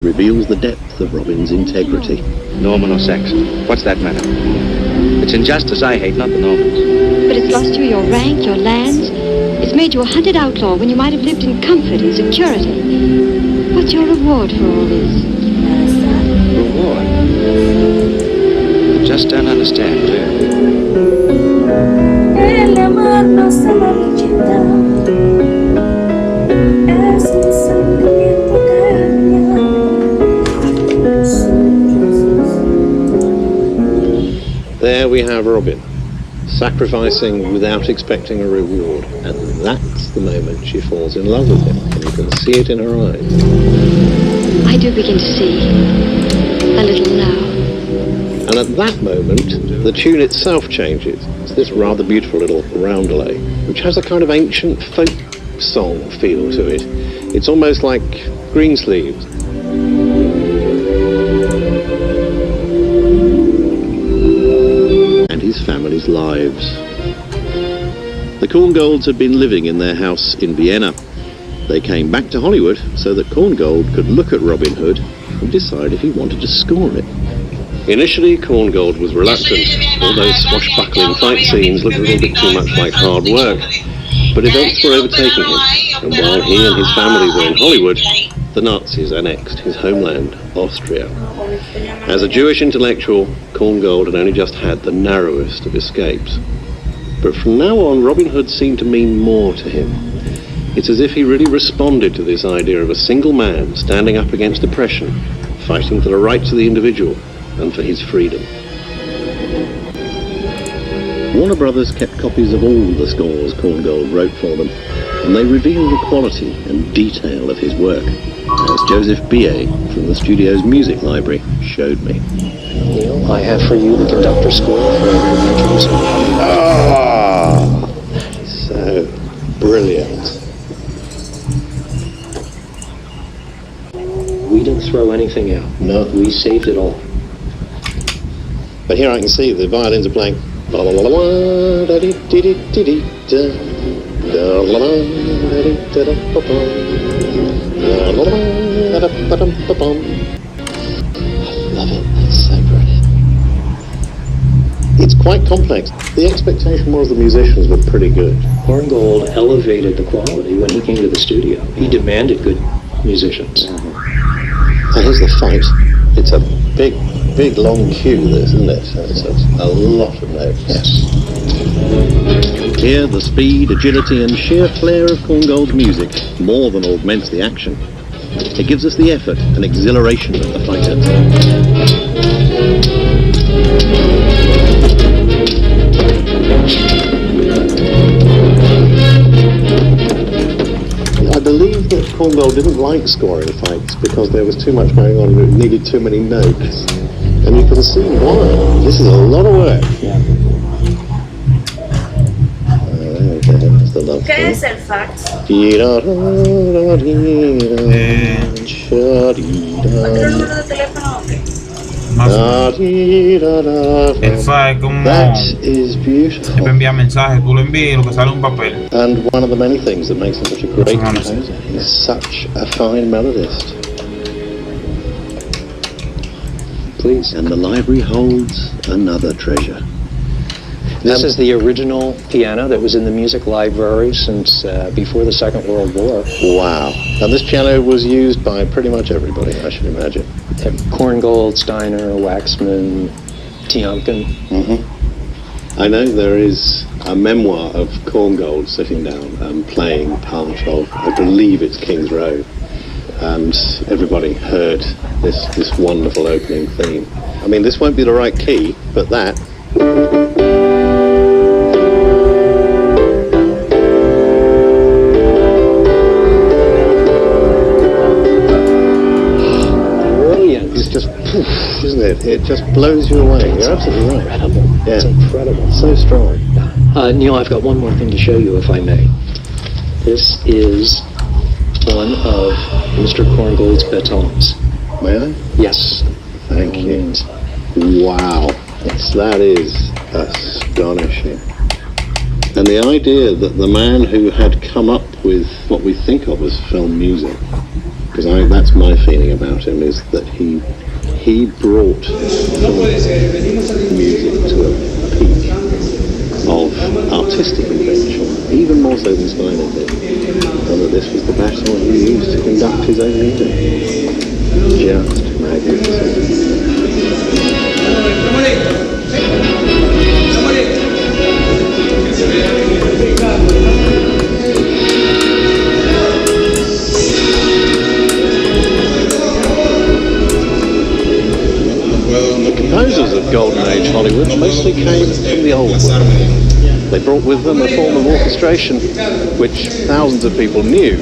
reveals the depth of Robin's integrity. Norman or Saxon, what's that matter? It's injustice I hate, not the Normans. But it's lost you your rank, your lands. It's made you a hunted outlaw when you might have lived in comfort and security. What's your reward for all this? Reward? I just don't understand, do you? There we have Robin, sacrificing without expecting a reward, and that's the moment she falls in love with him, and you can see it in her eyes. I do begin to see a little now. And at that moment, the tune itself changes. It's this rather beautiful little roundelay, which has a kind of ancient folk song feel to it. It's almost like Greensleeves. And his family's lives. The Korngolds had been living in their house in Vienna. They came back to Hollywood so that Korngold could look at Robin Hood and decide if he wanted to score it. Initially, Korngold was reluctant. All those swashbuckling fight scenes looked a little bit too much like hard work. But events were overtaking him, and while he and his family were in Hollywood, the Nazis annexed his homeland, Austria. As a Jewish intellectual, Korngold had only just had the narrowest of escapes. But from now on, Robin Hood seemed to mean more to him. It's as if he really responded to this idea of a single man standing up against oppression, fighting for the rights of the individual and for his freedom. Warner Brothers kept copies of all the scores Korngold wrote for them, and they reveal the quality and detail of his work, as Joseph B.A. from the studio's music library showed me. Neil, I have for you the conductor score for Adventures. Ah, so brilliant. We didn't throw anything out. No. We saved it all. But here I can see the violins are playing. I love it, it's so brilliant. It's quite complex. The expectation was the musicians were pretty good. Korngold elevated the quality when he came to the studio. He demanded good musicians. And here's the fight. It's a big long cue, this, isn't it? It's a lot of notes. Yes. Here, the speed, agility, and sheer flair of Korngold's music more than augments the action. It gives us the effort and exhilaration of the fighter. I believe that Korngold didn't like scoring fights because there was too much going on and it needed too many notes. And you can see why. This is a lot of work. Yeah. That's the love. ¿Qué es el fax? ¿Otro número de teléfono? Más o menos. El fax es como That is beautiful. te envía mensajes, tú lo envías y lo que sale es un papel. And one of the many things that makes him such a great composer is such a fine melodist. Please. And the library holds another treasure. This is the original piano that was in the music library since before the Second World War. Wow. And this piano was used by pretty much everybody, I should imagine. Korngold, Steiner, Waxman, Tiomkin. I know there is a memoir of Korngold sitting down and playing part of, I believe it's King's Road. And everybody heard this wonderful opening theme. I mean, this won't be the right key, but that. Brilliant. It's just poof, isn't it? It just blows you away. You're absolutely right. Incredible. Yeah. It's incredible. So strong. Neil, I've got one more thing to show you, if I may. This is one of Mr. Korngold's batons. May I? Yes. Thank you. Wow. That is astonishing. And the idea that the man who had come up with what we think of as film music because that's my feeling about him, is that he brought music to a peak of artistic invention, even more so than Steiner did, and that this was the baton he used to conduct his own music. Just magnificent. The composers of Golden Age Hollywood mostly came from the old world. They brought with them a form of orchestration which thousands of people knew,